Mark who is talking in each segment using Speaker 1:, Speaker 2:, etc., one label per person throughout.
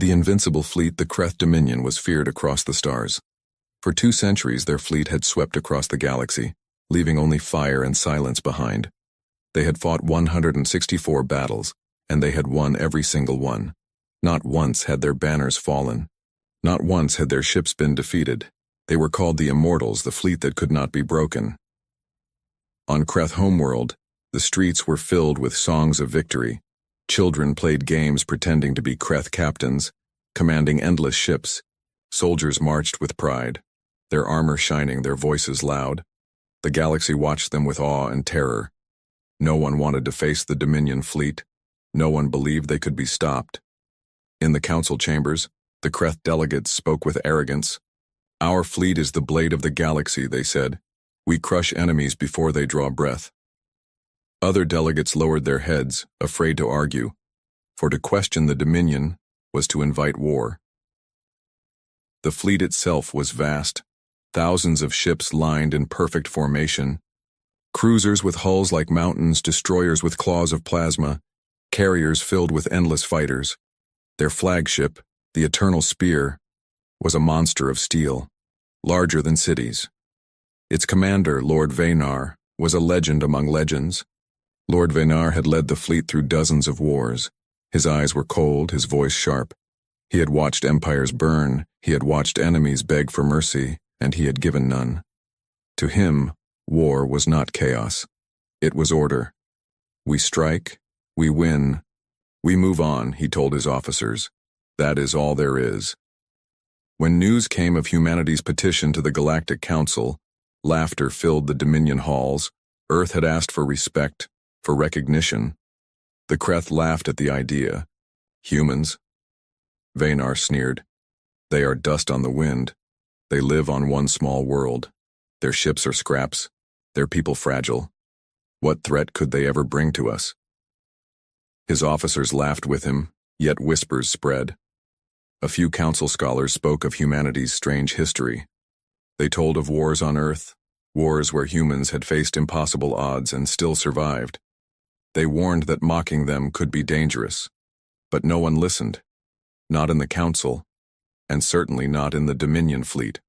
Speaker 1: The invincible fleet, the Kreth Dominion, was feared across the stars. For 2 centuries their fleet had swept across the galaxy, leaving only fire and silence behind. They had fought 164 battles, and they had won every single one. Not once had their banners fallen. Not once had their ships been defeated. They were called the Immortals, the fleet that could not be broken. On Kreth homeworld, the streets were filled with songs of victory. Children played games pretending to be Kreth captains, commanding endless ships. Soldiers marched with pride, their armor shining, their voices loud. The galaxy watched them with awe and terror. No one wanted to face the Dominion fleet. No one believed they could be stopped. In the council chambers, the Kreth delegates spoke with arrogance. "Our fleet is the blade of the galaxy," they said. "We crush enemies before they draw breath." Other delegates lowered their heads, afraid to argue, for to question the Dominion was to invite war. The fleet itself was vast, thousands of ships lined in perfect formation, cruisers with hulls like mountains, destroyers with claws of plasma, carriers filled with endless fighters. Their flagship, the Eternal Spear, was a monster of steel, larger than cities. Its commander, Lord Venar, was a legend among legends. Lord Venar had led the fleet through dozens of wars. His eyes were cold, his voice sharp. He had watched empires burn, he had watched enemies beg for mercy, and he had given none. To him, war was not chaos. It was order. "We strike, we win, we move on," he told his officers. "That is all there is." When news came of humanity's petition to the Galactic Council, laughter filled the Dominion halls. Earth had asked for respect, for recognition. The Kreth laughed at the idea. "Humans?" Venar sneered. "They are dust on the wind. They live on one small world. Their ships are scraps, their people fragile. What threat could they ever bring to us?" His officers laughed with him, yet whispers spread. A few council scholars spoke of humanity's strange history. They told of wars on Earth, wars where humans had faced impossible odds and still survived. They warned that mocking them could be dangerous, but no one listened. Not in the Council, and certainly not in the Dominion fleet.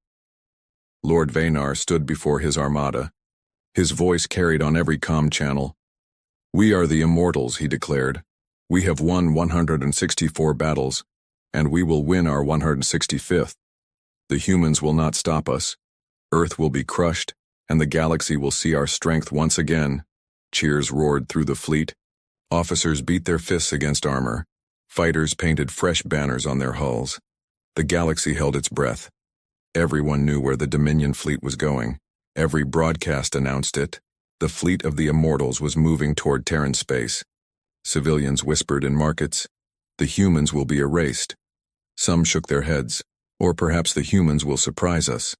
Speaker 1: Lord Venar stood before his Armada. His voice carried on every comm channel. "We are the Immortals," he declared. "We have won 164 battles, and we will win our 165th. The humans will not stop us. Earth will be crushed, and the galaxy will see our strength once again." Cheers roared through the fleet. Officers beat their fists against armor. Fighters painted fresh banners on their hulls. The galaxy held its breath. Everyone knew where the Dominion fleet was going. Every broadcast announced it. The fleet of the Immortals was moving toward Terran space. Civilians whispered in markets, "The humans will be erased." Some shook their heads, "Or perhaps the humans will surprise us."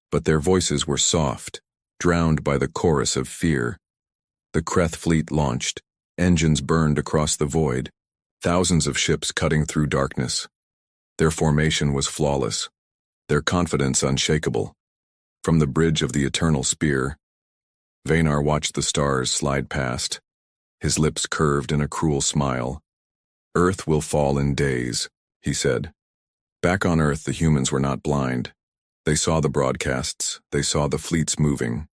Speaker 1: But their voices were soft, drowned by the chorus of fear. The Kreth fleet launched. Engines burned across the void. Thousands of ships cutting through darkness. Their formation was flawless, their confidence unshakable. From the bridge of the Eternal Spear, Venar watched the stars slide past. His lips curved in a cruel smile. "Earth will fall in days," he said. Back on Earth, the humans were not blind. They saw the broadcasts, they saw the fleets moving.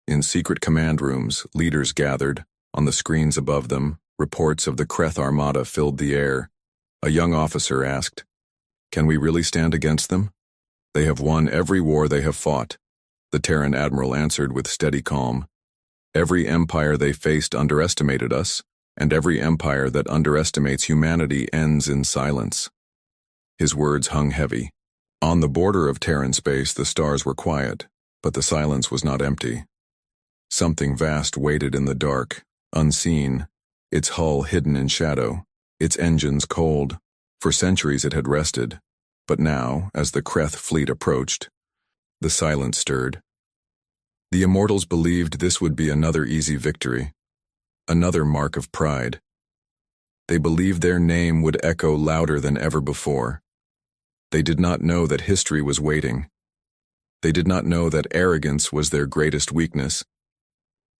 Speaker 1: In secret command rooms, leaders gathered. On the screens above them, reports of the Kreth Armada filled the air. A young officer asked, "Can we really stand against them?" "They have won every war they have fought," the Terran admiral answered with steady calm. "Every empire they faced underestimated us, and every empire that underestimates humanity ends in silence." His words hung heavy. On the border of Terran space, the stars were quiet, but the silence was not empty. Something vast waited in the dark, unseen, its hull hidden in shadow, its engines cold. For centuries it had rested, but now, as the Kreth fleet approached, the silence stirred. The Immortals believed this would be another easy victory, another mark of pride. They believed their name would echo louder than ever before. They did not know that history was waiting. They did not know that arrogance was their greatest weakness.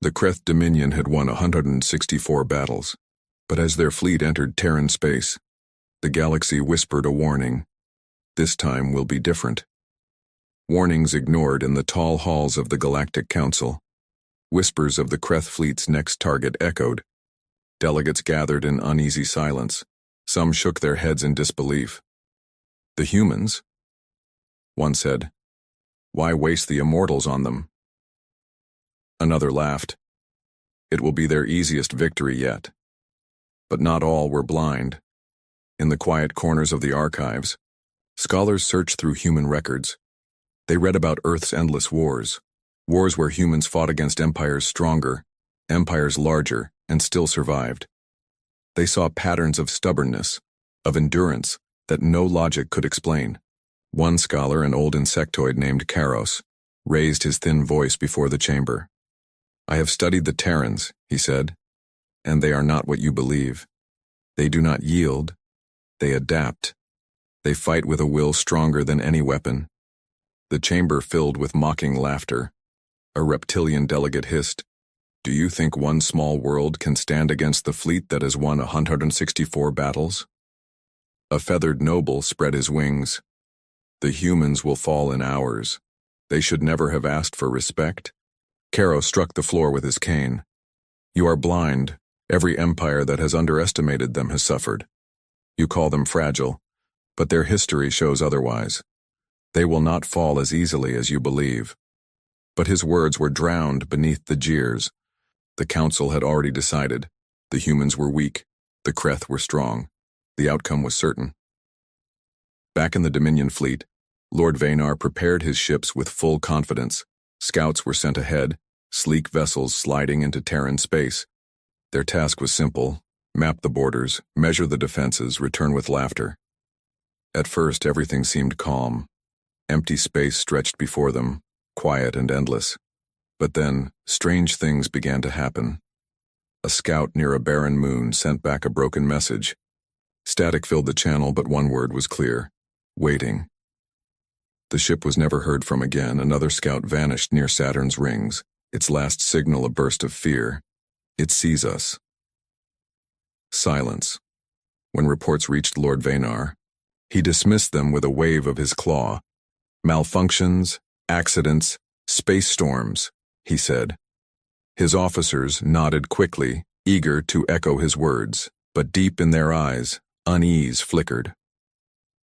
Speaker 1: The Kreth Dominion had won 164 battles, but as their fleet entered Terran space, The galaxy whispered a warning. This time will be different. Warnings ignored in the tall halls of the Galactic Council. Whispers of the Kreth fleet's next target echoed. Delegates gathered in uneasy silence. Some shook their heads in disbelief. The humans? One said, "Why waste the immortals on them?" Another laughed. It will be their easiest victory yet. But not all were blind. In the quiet corners of the archives, scholars searched through human records. They read about Earth's endless wars, wars where humans fought against empires stronger, empires larger, and still survived. They saw patterns of stubbornness, of endurance, that no logic could explain. One scholar, an old insectoid named Karos, raised his thin voice before the chamber. "I have studied the Terrans," he said, "and they are not what you believe. They do not yield. They adapt. They fight with a will stronger than any weapon." The chamber filled with mocking laughter. A reptilian delegate hissed, "Do you think one small world can stand against the fleet that has won 164 battles?" A feathered noble spread his wings. "The humans will fall in hours. They should never have asked for respect." Caro struck the floor with his cane. "You are blind. Every empire that has underestimated them has suffered. You call them fragile, but their history shows otherwise. They will not fall as easily as you believe." But his words were drowned beneath the jeers. The council had already decided. The humans were weak. The Kreth were strong. The outcome was certain. Back in the Dominion fleet, Lord Vanar prepared his ships with full confidence. Scouts were sent ahead, sleek vessels sliding into Terran space. Their task was simple: map the borders, measure the defenses, return with laughter. At first, everything seemed calm. Empty space stretched before them, quiet and endless. But then, strange things began to happen. A scout near a barren moon sent back a broken message. Static filled the channel, but one word was clear: waiting. The ship was never heard from again. Another scout vanished near Saturn's rings, its last signal a burst of fear. "It sees us." Silence. When reports reached Lord Vanar, he dismissed them with a wave of his claw. "Malfunctions, accidents, space storms," he said. His officers nodded quickly, eager to echo his words, but deep in their eyes, unease flickered.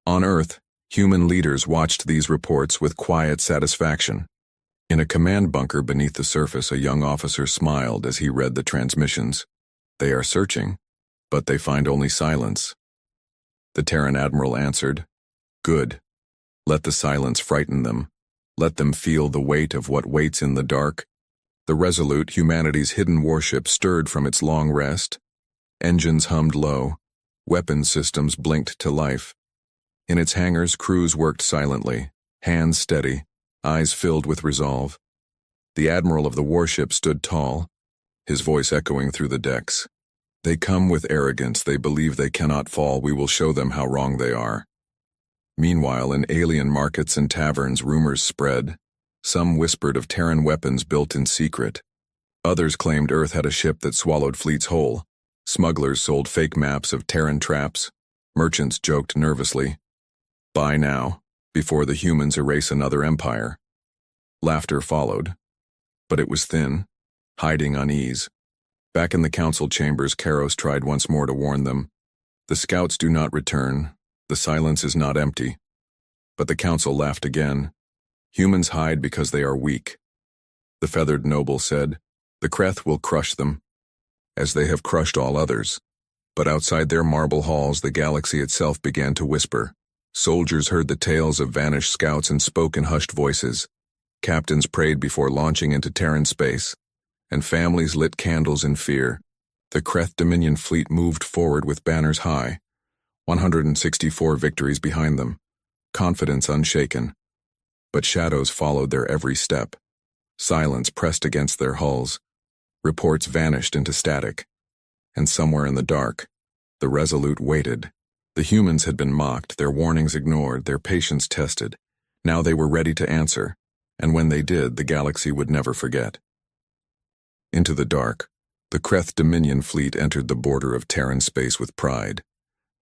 Speaker 1: On Earth, human leaders watched these reports with quiet satisfaction. In a command bunker beneath the surface, a young officer smiled as he read the transmissions. "They are searching, but they find only silence." The Terran admiral answered, "Good. Let the silence frighten them. Let them feel the weight of what waits in the dark." The Resolute, humanity's hidden warship, stirred from its long rest. Engines hummed low. Weapon systems blinked to life. In its hangars, crews worked silently, hands steady, eyes filled with resolve. The admiral of the warship stood tall, his voice echoing through the decks. "They come with arrogance. They believe they cannot fall. We will show them how wrong they are." Meanwhile, in alien markets and taverns, rumors spread. Some whispered of Terran weapons built in secret. Others claimed Earth had a ship that swallowed fleets whole. Smugglers sold fake maps of Terran traps. Merchants joked nervously, "Buy now, before the humans erase another empire." Laughter followed, but it was thin, hiding unease. Back in the council chambers, Karos tried once more to warn them. "The scouts do not return. The silence is not empty." But the council laughed again. "Humans hide because they are weak." The feathered noble said, "The Kreth will crush them, as they have crushed all others." But outside their marble halls, the galaxy itself began to whisper. Soldiers heard the tales of vanished scouts and spoke in hushed voices. Captains prayed before launching into Terran space, and families lit candles in fear. The Kreth Dominion fleet moved forward with banners high, 164 victories behind them, confidence unshaken. But shadows followed their every step. Silence pressed against their hulls. Reports vanished into static. And somewhere in the dark, the Resolute waited. The humans had been mocked, their warnings ignored, their patience tested. Now they were ready to answer, and when they did, the galaxy would never forget. Into the dark, the Kreth Dominion fleet entered the border of Terran space with pride.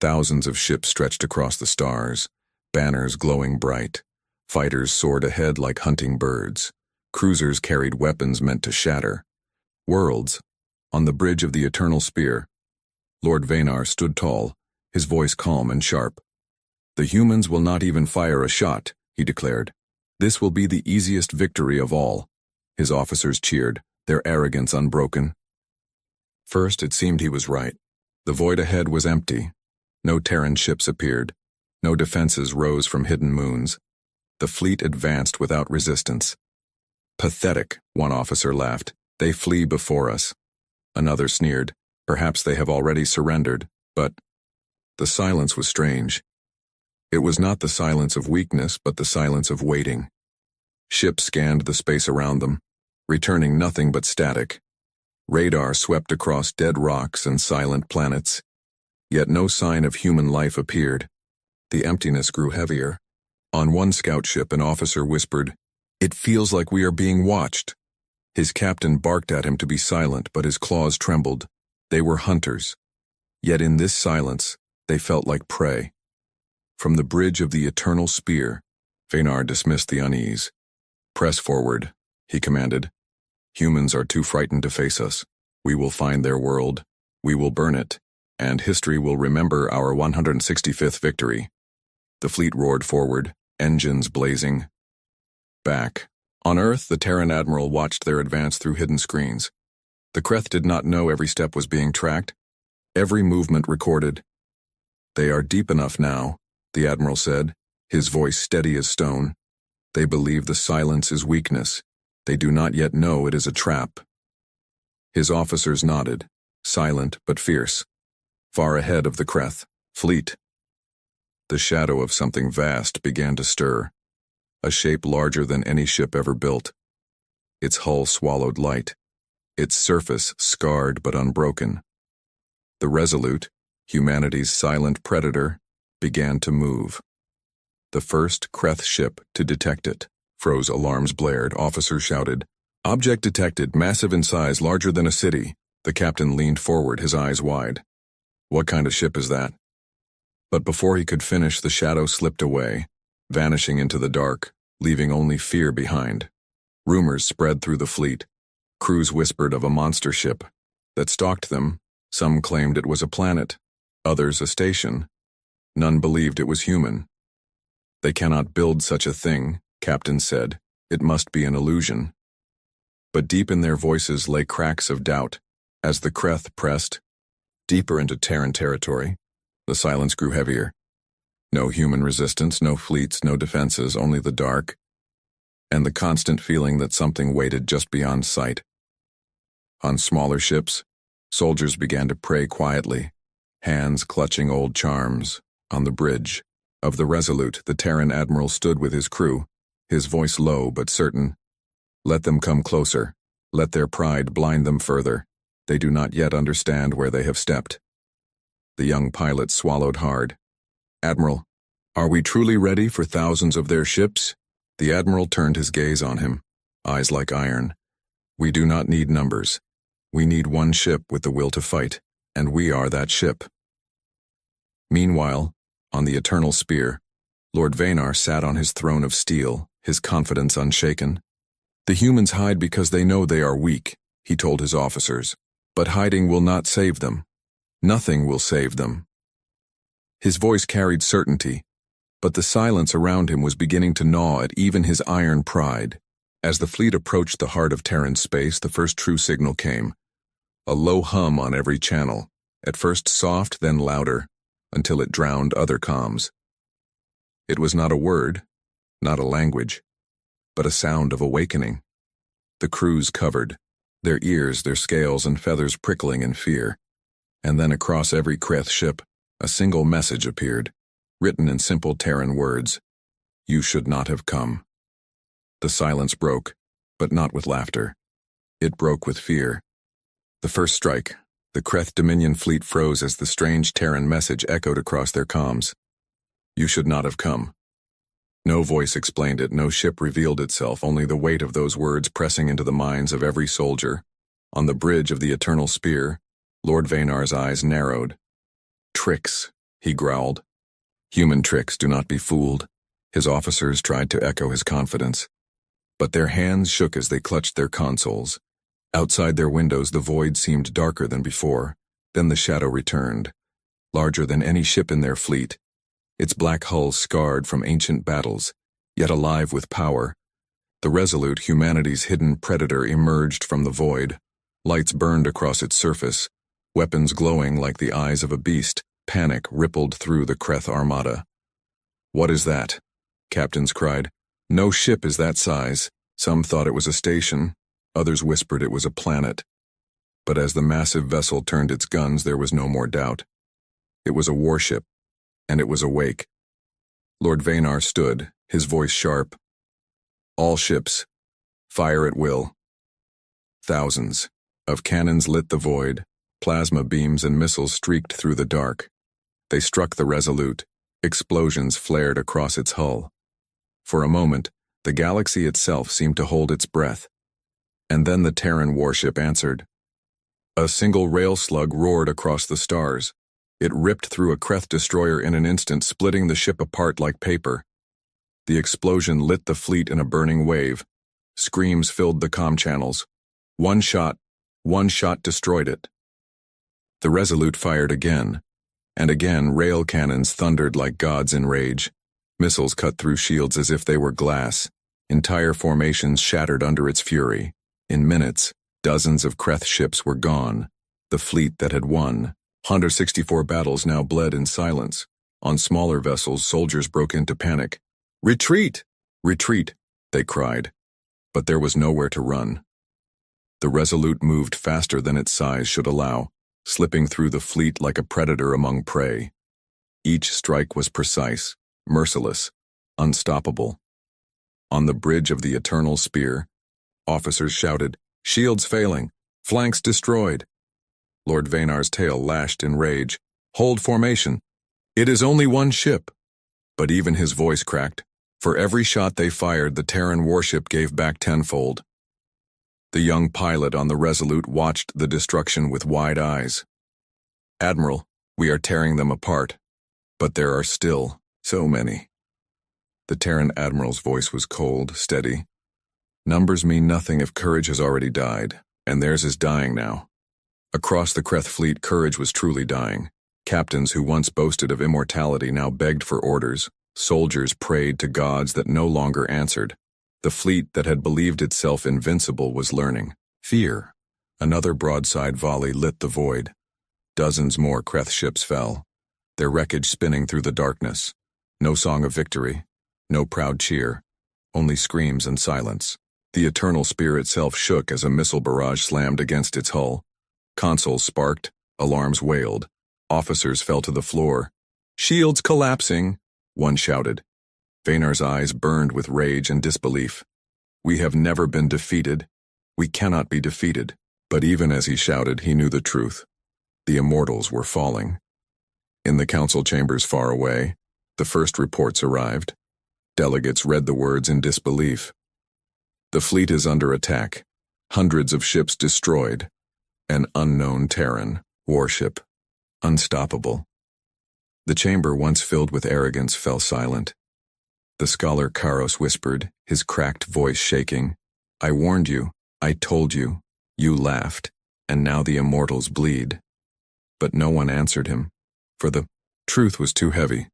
Speaker 1: Thousands of ships stretched across the stars, banners glowing bright. Fighters soared ahead like hunting birds. Cruisers carried weapons meant to shatter. Worlds. On the bridge of the Eternal Spear, Lord Vanar stood tall, his voice calm and sharp. "The humans will not even fire a shot," he declared. "This will be the easiest victory of all." His officers cheered, their arrogance unbroken. First, it seemed he was right. The void ahead was empty. No Terran ships appeared. No defenses rose from hidden moons. The fleet advanced without resistance. "Pathetic," one officer laughed. "They flee before us." Another sneered. "Perhaps they have already surrendered, but—" The silence was strange. It was not the silence of weakness, but the silence of waiting. Ships scanned the space around them, returning nothing but static. Radar swept across dead rocks and silent planets. Yet no sign of human life appeared. The emptiness grew heavier. On one scout ship, an officer whispered, "It feels like we are being watched." His captain barked at him to be silent, but his claws trembled. They were hunters. Yet in this silence, they felt like prey. From the bridge of the Eternal Spear, Vanar dismissed the unease. "Press forward," he commanded. "Humans are too frightened to face us. We will find their world. We will burn it, and history will remember our 165th victory." The fleet roared forward, engines blazing. Back. On Earth, the Terran admiral watched their advance through hidden screens. The Kreth did not know every step was being tracked, every movement recorded. "They are deep enough now," the admiral said, his voice steady as stone. "They believe the silence is weakness. They do not yet know it is a trap." His officers nodded, silent but fierce. Far ahead of the Kreth fleet, the shadow of something vast began to stir, a shape larger than any ship ever built. Its hull swallowed light, its surface scarred but unbroken. The Resolute, humanity's silent predator, began to move. The first Kreth ship to detect it. Froze alarms blared, officers shouted, "Object detected, massive in size, larger than a city." The captain leaned forward, his eyes wide. "What kind of ship is that?" But before he could finish, the shadow slipped away, vanishing into the dark, leaving only fear behind. Rumors spread through the fleet. Crews whispered of a monster ship that stalked them. Some claimed it was a planet, others a station. None believed it was human. "They cannot build such a thing," captains said. "It must be an illusion." But deep in their voices lay cracks of doubt. As the Kreth pressed deeper into Terran territory, the silence grew heavier. No human resistance, no fleets, no defenses, only the dark, and the constant feeling that something waited just beyond sight. On smaller ships, soldiers began to pray quietly, hands clutching old charms. On the bridge of the Resolute, the Terran admiral stood with his crew, his voice low but certain. "Let them come closer. Let their pride blind them further. They do not yet understand where they have stepped." The young pilot swallowed hard. "Admiral, are we truly ready for thousands of their ships?" The admiral turned his gaze on him, eyes like iron. "We do not need numbers. We need one ship with the will to fight, and we are that ship." Meanwhile, on the Eternal Spear, Lord Vanar sat on his throne of steel, his confidence unshaken. "The humans hide because they know they are weak," he told his officers. "But hiding will not save them. Nothing will save them." His voice carried certainty, but the silence around him was beginning to gnaw at even his iron pride. As the fleet approached the heart of Terran space, the first true signal came. A low hum on every channel, at first soft, then louder, until it drowned other comms. It was not a word, not a language, but a sound of awakening. The crews covered, their ears, their scales and feathers prickling in fear. And then across every Kreth ship, a single message appeared, written in simple Terran words. "You should not have come." The silence broke, but not with laughter. It broke with fear. The first strike, the Kreth Dominion fleet froze as the strange Terran message echoed across their comms. "You should not have come." No voice explained it, no ship revealed itself, only the weight of those words pressing into the minds of every soldier. On the bridge of the Eternal Spear, Lord Vanar's eyes narrowed. Tricks, he growled. Human tricks, do not be fooled. His officers tried to echo his confidence, but their hands shook as they clutched their consoles. Outside their windows, the void seemed darker than before. Then the shadow returned, larger than any ship in their fleet, its black hull scarred from ancient battles, yet alive with power. The resolute, humanity's hidden predator, emerged from the void. Lights burned across its surface, weapons glowing like the eyes of a beast. Panic rippled through the Kreth Armada. "What is that?" captains cried. "No ship is that size." Some thought it was a station, others whispered it was a planet. But as the massive vessel turned its guns, there was no more doubt. It was a warship, and it was awake. Lord Vanar stood, his voice sharp. "All ships, fire at will." Thousands of cannons lit the void. Plasma beams and missiles streaked through the dark. They struck the Resolute. Explosions flared across its hull. For a moment, the galaxy itself seemed to hold its breath. And then the Terran warship answered. A single rail slug roared across the stars. It ripped through a Kreth destroyer in an instant, splitting the ship apart like paper. The explosion lit the fleet in a burning wave. Screams filled the comm channels. One shot destroyed it. The Resolute fired again, and again rail cannons thundered like gods in rage. Missiles cut through shields as if they were glass. Entire formations shattered under its fury. In minutes, dozens of Kreth ships were gone. The fleet that had won 164 battles now bled in silence. On smaller vessels, soldiers broke into panic. "Retreat! Retreat!" they cried. But there was nowhere to run. The Resolute moved faster than its size should allow, slipping through the fleet like a predator among prey. Each strike was precise, merciless, unstoppable. On the bridge of the Eternal Spear, officers shouted, "Shields failing! Flanks destroyed!" Lord Vanar's tail lashed in rage. "Hold formation! It is only one ship!" But even his voice cracked. For every shot they fired, the Terran warship gave back tenfold. The young pilot on the Resolute watched the destruction with wide eyes. "Admiral, we are tearing them apart, but there are still so many." The Terran admiral's voice was cold, steady. "Numbers mean nothing if courage has already died, and theirs is dying now." Across the Kreth fleet, courage was truly dying. Captains who once boasted of immortality now begged for orders. Soldiers prayed to gods that no longer answered. The fleet that had believed itself invincible was learning fear. Another broadside volley lit the void. Dozens more Kreth ships fell, their wreckage spinning through the darkness. No song of victory, no proud cheer, only screams and silence. The Eternal Spear itself shook as a missile barrage slammed against its hull. Consoles sparked, alarms wailed. Officers fell to the floor. "Shields collapsing!" one shouted. Vanar's eyes burned with rage and disbelief. "We have never been defeated. We cannot be defeated." But even as he shouted, he knew the truth. The Immortals were falling. In the council chambers far away, the first reports arrived. Delegates read the words in disbelief. "The fleet is under attack. Hundreds of ships destroyed. An unknown Terran warship. Unstoppable." The chamber, once filled with arrogance, fell silent. The scholar Karos whispered, his cracked voice shaking, "I warned you, I told you, you laughed, and now the Immortals bleed." But no one answered him, for the truth was too heavy.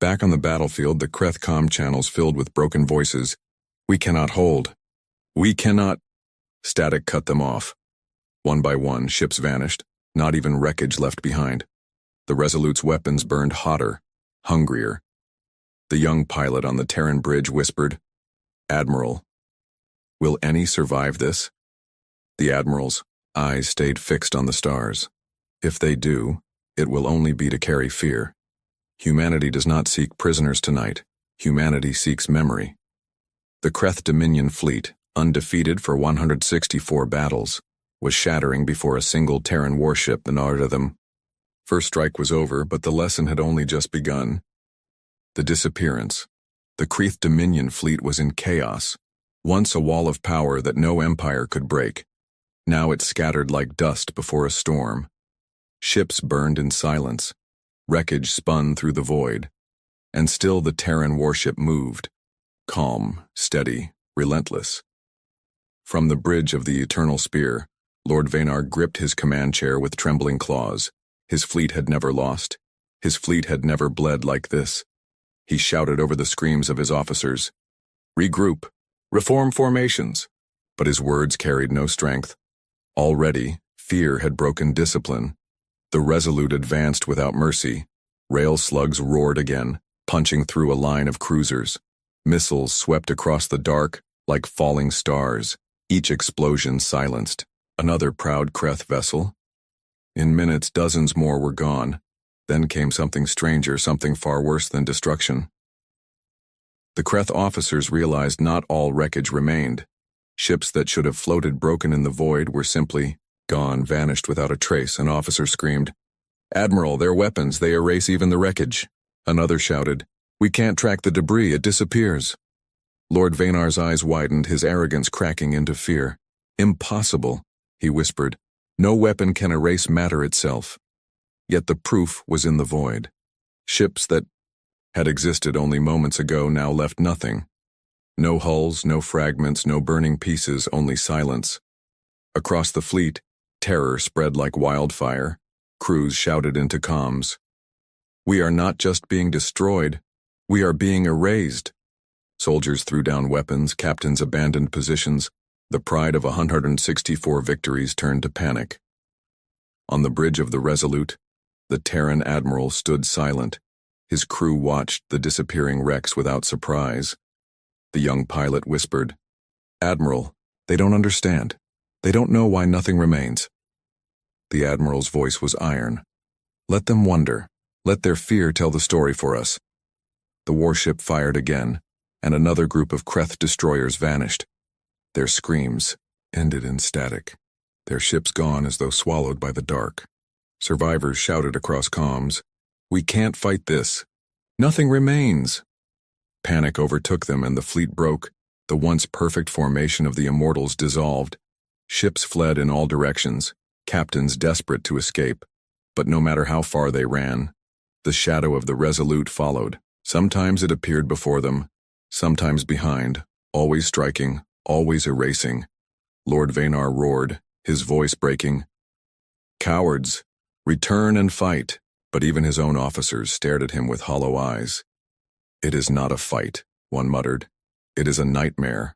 Speaker 1: Back on the battlefield, the Kreth comm channels filled with broken voices. "We cannot hold. We cannot." Static cut them off. One by one, ships vanished, not even wreckage left behind. The Resolute's weapons burned hotter, hungrier. The young pilot on the Terran bridge whispered, "Admiral, will any survive this?" The Admiral's eyes stayed fixed on the stars. "If they do, it will only be to carry fear. Humanity does not seek prisoners tonight. Humanity seeks memory." The Kreth Dominion fleet, undefeated for 164 battles, was shattering before a single Terran warship, the Nardatham. First strike was over, but the lesson had only just begun. The disappearance. The Kreth Dominion fleet was in chaos, once a wall of power that no empire could break. Now it scattered like dust before a storm. Ships burned in silence. Wreckage spun through the void. And still the Terran warship moved, calm, steady, relentless. From the bridge of the Eternal Spear, Lord Vanar gripped his command chair with trembling claws. His fleet had never lost. His fleet had never bled like this. He shouted over the screams of his officers, "Regroup! Reform formations!" But his words carried no strength. Already, fear had broken discipline. The Resolute advanced without mercy. Rail slugs roared again, punching through a line of cruisers. Missiles swept across the dark like falling stars, each explosion silenced. Another proud Kreth vessel. In minutes, dozens more were gone. Then came something stranger, something far worse than destruction. The Kreth officers realized not all wreckage remained. Ships that should have floated broken in the void were simply gone, vanished without a trace. An officer screamed, "Admiral, their weapons, they erase even the wreckage." Another shouted, "We can't track the debris, it disappears." Lord Vanar's eyes widened, his arrogance cracking into fear. "Impossible," he whispered. "No weapon can erase matter itself." Yet the proof was in the void. Ships that had existed only moments ago now left nothing. No hulls, no fragments, no burning pieces, only silence. Across the fleet, terror spread like wildfire. Crews shouted into comms, "We are not just being destroyed, we are being erased." Soldiers threw down weapons, captains abandoned positions. The pride of 164 victories turned to panic. On the bridge of the Resolute, the Terran admiral stood silent. His crew watched the disappearing wrecks without surprise. The young pilot whispered, "Admiral, they don't understand. They don't know why nothing remains." The admiral's voice was iron. "Let them wonder. Let their fear tell the story for us." The warship fired again, and another group of Kreth destroyers vanished. Their screams ended in static, their ships gone as though swallowed by the dark. Survivors shouted across comms, "We can't fight this. Nothing remains." Panic overtook them and the fleet broke. The once perfect formation of the Immortals dissolved. Ships fled in all directions, captains desperate to escape. But no matter how far they ran, the shadow of the Resolute followed. Sometimes it appeared before them, sometimes behind, always striking, always erasing. Lord Vanar roared, his voice breaking, "Cowards, return and fight." But even his own officers stared at him with hollow eyes. "It is not a fight," one muttered. "It is a nightmare."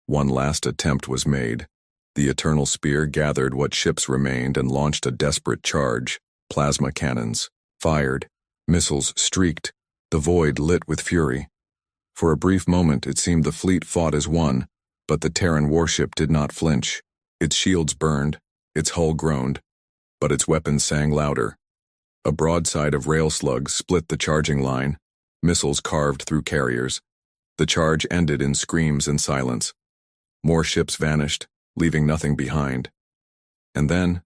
Speaker 1: One last attempt was made. The Eternal Spear gathered what ships remained and launched a desperate charge. Plasma cannons fired. Missiles streaked. The void lit with fury. For a brief moment it seemed the fleet fought as one, but the Terran warship did not flinch. Its shields burned, its hull groaned, but its weapons sang louder. A broadside of rail slugs split the charging line. Missiles carved through carriers. The charge ended in screams and silence. More ships vanished, leaving nothing behind. And then,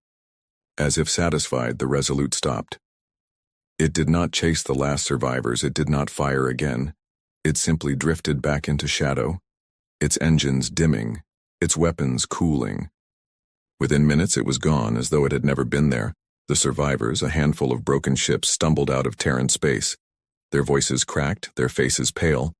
Speaker 1: as if satisfied, the Resolute stopped. It did not chase the last survivors, it did not fire again. It simply drifted back into shadow, its engines dimming, its weapons cooling. Within minutes it was gone, as though it had never been there. The survivors, a handful of broken ships, stumbled out of Terran space. Their voices cracked, their faces pale.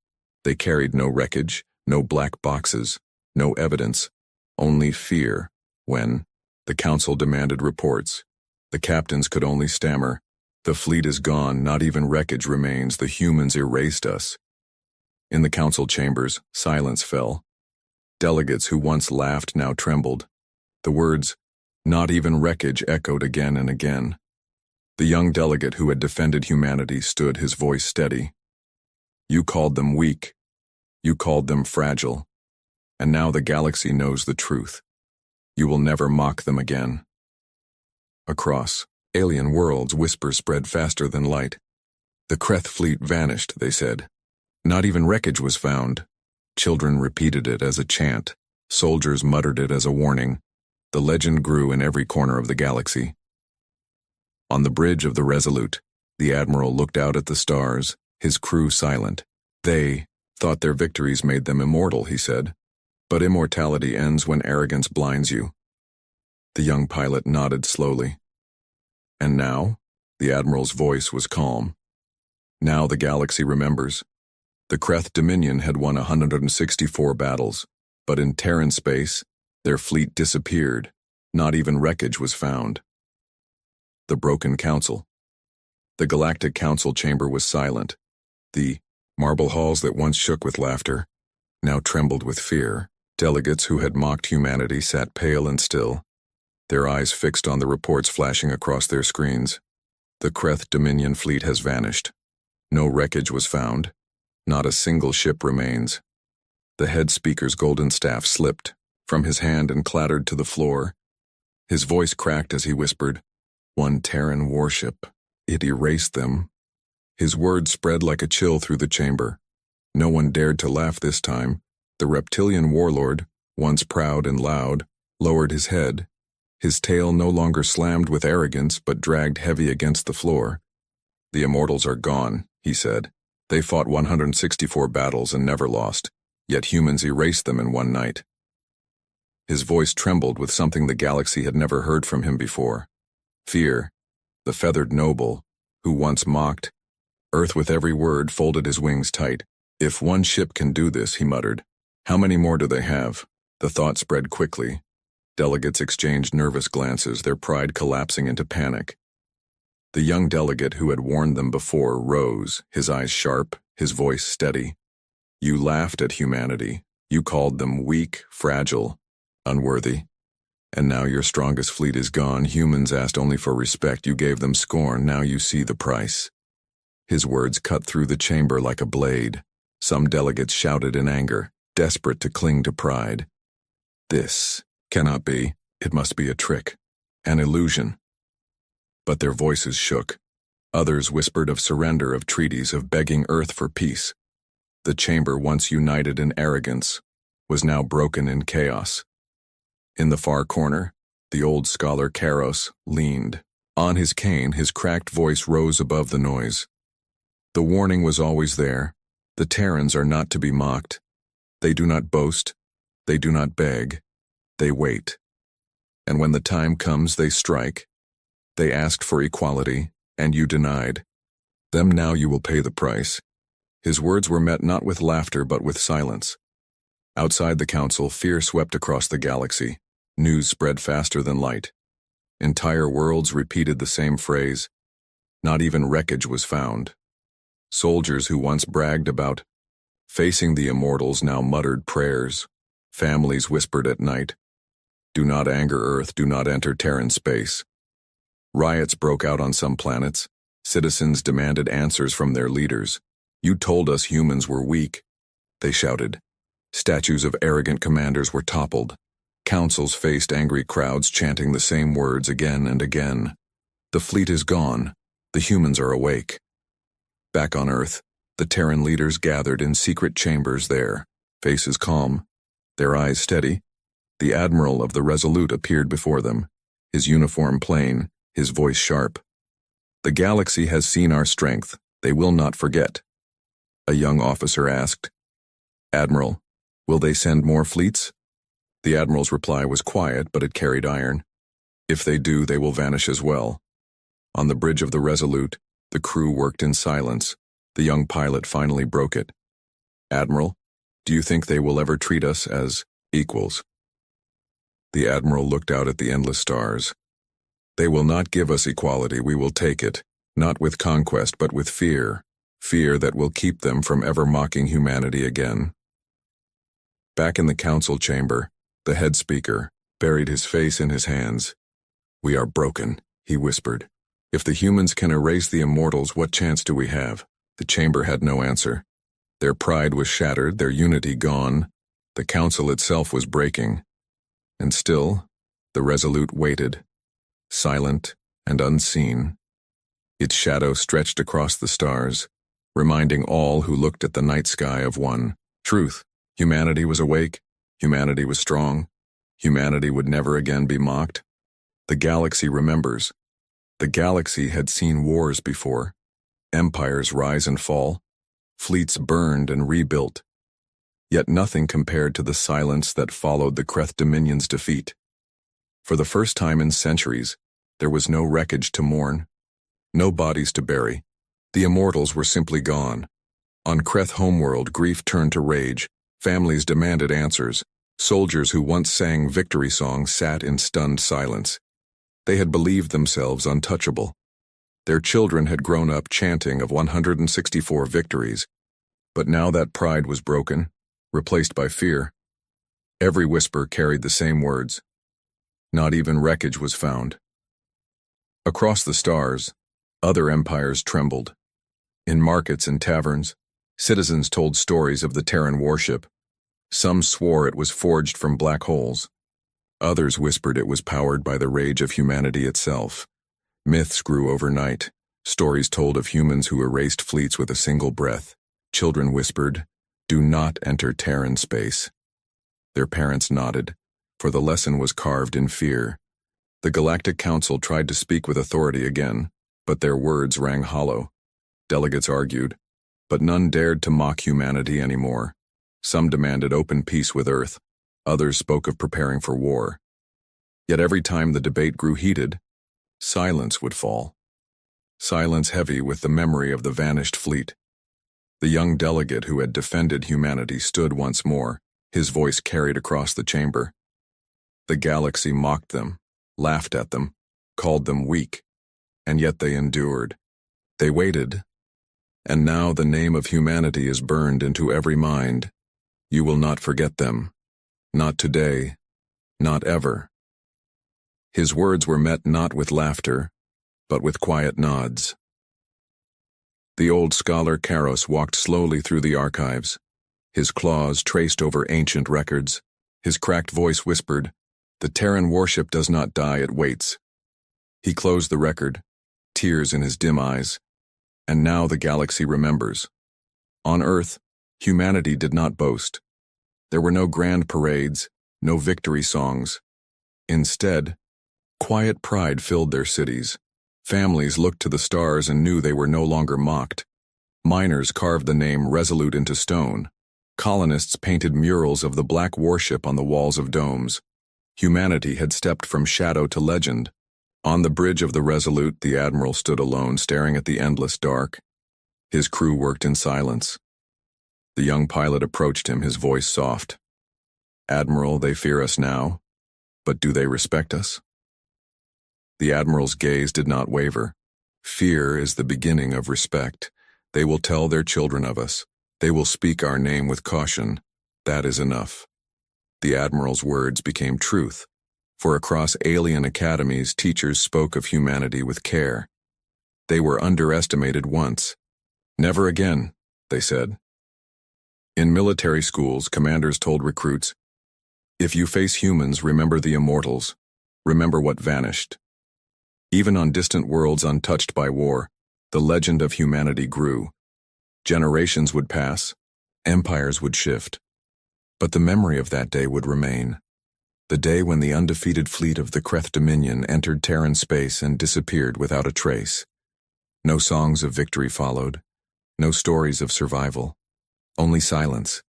Speaker 1: They carried no wreckage, no black boxes, no evidence, only fear. When the Council demanded reports, the captains could only stammer, "The fleet is gone, not even wreckage remains, the humans erased us." In the Council chambers, silence fell. Delegates who once laughed now trembled. The words, "Not even wreckage," echoed again and again. The young delegate who had defended humanity stood, his voice steady. "You called them weak. You called them fragile. And now the galaxy knows the truth. You will never mock them again." Across alien worlds, whispers spread faster than light. "The Kreth fleet vanished," they said. "Not even wreckage was found." Children repeated it as a chant. Soldiers muttered it as a warning. The legend grew in every corner of the galaxy. On the bridge of the Resolute, the Admiral looked out at the stars, his crew silent. "They thought their victories made them immortal," he said. "But immortality ends when arrogance blinds you." The young pilot nodded slowly. "And now?" The admiral's voice was calm. Now the galaxy remembers. The Kreth Dominion had won 164 battles, but in Terran space, their fleet disappeared. Not even wreckage was found. The broken council. The Galactic Council chamber was silent. The marble halls that once shook with laughter now trembled with fear. Delegates who had mocked humanity sat pale and still, their eyes fixed on the reports flashing across their screens. The Kreth Dominion fleet has vanished. No wreckage was found. Not a single ship remains. The head speaker's golden staff slipped from his hand and clattered to the floor. His voice cracked as he whispered, "One Terran warship. It erased them." His words spread like a chill through the chamber. No one dared to laugh this time. The reptilian warlord, once proud and loud, lowered his head. His tail no longer slammed with arrogance but dragged heavy against the floor. "The immortals are gone," he said. "They fought 164 battles and never lost, yet humans erased them in one night." His voice trembled with something the galaxy had never heard from him before. Fear, the feathered noble, who once mocked. Earth with every word folded his wings tight. "If one ship can do this," he muttered. "How many more do they have?" The thought spread quickly. Delegates exchanged nervous glances, their pride collapsing into panic. The young delegate who had warned them before rose, his eyes sharp, his voice steady. "You laughed at humanity. You called them weak, fragile, unworthy. And now your strongest fleet is gone. Humans asked only for respect. You gave them scorn. Now you see the price." His words cut through the chamber like a blade. Some delegates shouted in anger, desperate to cling to pride. "This cannot be. It must be a trick, an illusion." But their voices shook. Others whispered of surrender, of treaties, of begging Earth for peace. The chamber, once united in arrogance, was now broken in chaos. In the far corner, the old scholar Karos leaned. On his cane, his cracked voice rose above the noise. The warning was always there. The Terrans are not to be mocked. They do not boast. They do not beg. They wait. And when the time comes, they strike. They asked for equality, and you denied. Them now you will pay the price. His words were met not with laughter but with silence. Outside the council, fear swept across the galaxy. News spread faster than light. Entire worlds repeated the same phrase. Not even wreckage was found. Soldiers who once bragged about facing the immortals now muttered prayers. Families whispered at night, "Do not anger Earth, do not enter Terran space." Riots broke out on some planets. Citizens demanded answers from their leaders. "You told us humans were weak," they shouted. Statues of arrogant commanders were toppled. Councils faced angry crowds chanting the same words again and again. The fleet is gone. The humans are awake. Back on Earth, the Terran leaders gathered in secret chambers there, faces calm, their eyes steady. The admiral of the Resolute appeared before them, his uniform plain, his voice sharp. "The galaxy has seen our strength. They will not forget." A young officer asked, "Admiral, will they send more fleets?" The admiral's reply was quiet, but it carried iron. "If they do, they will vanish as well." On the bridge of the Resolute, the crew worked in silence. The young pilot finally broke it. "Admiral, do you think they will ever treat us as equals?" The admiral looked out at the endless stars. "They will not give us equality. We will take it, not with conquest, but with fear. Fear that will keep them from ever mocking humanity again." Back in the council chamber, the head speaker buried his face in his hands. "We are broken," he whispered. "If the humans can erase the immortals, what chance do we have?" The chamber had no answer. Their pride was shattered, their unity gone. The council itself was breaking. And still, the Resolute waited, silent and unseen. Its shadow stretched across the stars, reminding all who looked at the night sky of one truth. Humanity was awake. Humanity was strong. Humanity would never again be mocked. The galaxy remembers. The galaxy had seen wars before. Empires rise and fall. Fleets burned and rebuilt. Yet nothing compared to the silence that followed the Kreth Dominion's defeat. For the first time in centuries, there was no wreckage to mourn. No bodies to bury. The immortals were simply gone. On Kreth homeworld, grief turned to rage. Families demanded answers. Soldiers who once sang victory songs sat in stunned silence. They had believed themselves untouchable. Their children had grown up chanting of 164 victories. But now that pride was broken, replaced by fear. Every whisper carried the same words. Not even wreckage was found. Across the stars, other empires trembled. In markets and taverns, citizens told stories of the Terran warship. Some swore it was forged from black holes. Others whispered it was powered by the rage of humanity itself. Myths grew overnight, stories told of humans who erased fleets with a single breath. Children whispered, "Do not enter Terran space." Their parents nodded, for the lesson was carved in fear. The Galactic Council tried to speak with authority again, but their words rang hollow. Delegates argued, but none dared to mock humanity anymore. Some demanded open peace with Earth, others spoke of preparing for war. Yet every time the debate grew heated, silence would fall. Silence heavy with the memory of the vanished fleet. The young delegate who had defended humanity stood once more, his voice carried across the chamber. The galaxy mocked them, laughed at them, called them weak, and yet they endured. They waited, and now the name of humanity is burned into every mind. You will not forget them. Not today, not ever. His words were met not with laughter, but with quiet nods. The old scholar Karos walked slowly through the archives. His claws traced over ancient records. His cracked voice whispered, "The Terran warship does not die, it waits." He closed the record, tears in his dim eyes. And now the galaxy remembers. On Earth, humanity did not boast. There were no grand parades, no victory songs. Instead, quiet pride filled their cities. Families looked to the stars and knew they were no longer mocked. Miners carved the name resolute into stone. Colonists painted murals of the black warship on the walls of domes. Humanity had stepped from shadow to legend. On the bridge of the Resolute, the admiral stood alone, staring at the endless dark. His crew worked in silence. The young pilot approached him, his voice soft. "Admiral, they fear us now, but do they respect us?" The admiral's gaze did not waver. "Fear is the beginning of respect. They will tell their children of us. They will speak our name with caution. That is enough." The admiral's words became truth, for across alien academies, teachers spoke of humanity with care. They were underestimated once. "Never again," they said. In military schools, commanders told recruits, "If you face humans, remember the immortals. Remember what vanished." Even on distant worlds untouched by war, the legend of humanity grew. Generations would pass, empires would shift, but the memory of that day would remain. The day when the undefeated fleet of the Kreth Dominion entered Terran space and disappeared without a trace. No songs of victory followed, no stories of survival, only silence.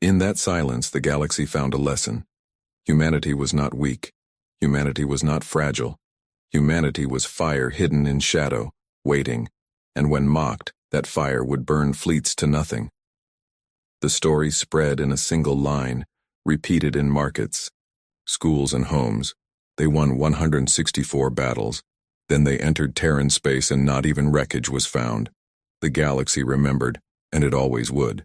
Speaker 1: In that silence, the galaxy found a lesson. Humanity was not weak. Humanity was not fragile. Humanity was fire hidden in shadow, waiting, and when mocked, that fire would burn fleets to nothing. The story spread in a single line, repeated in markets, schools and homes. They won 164 battles. Then they entered Terran space and not even wreckage was found. The galaxy remembered, and it always would.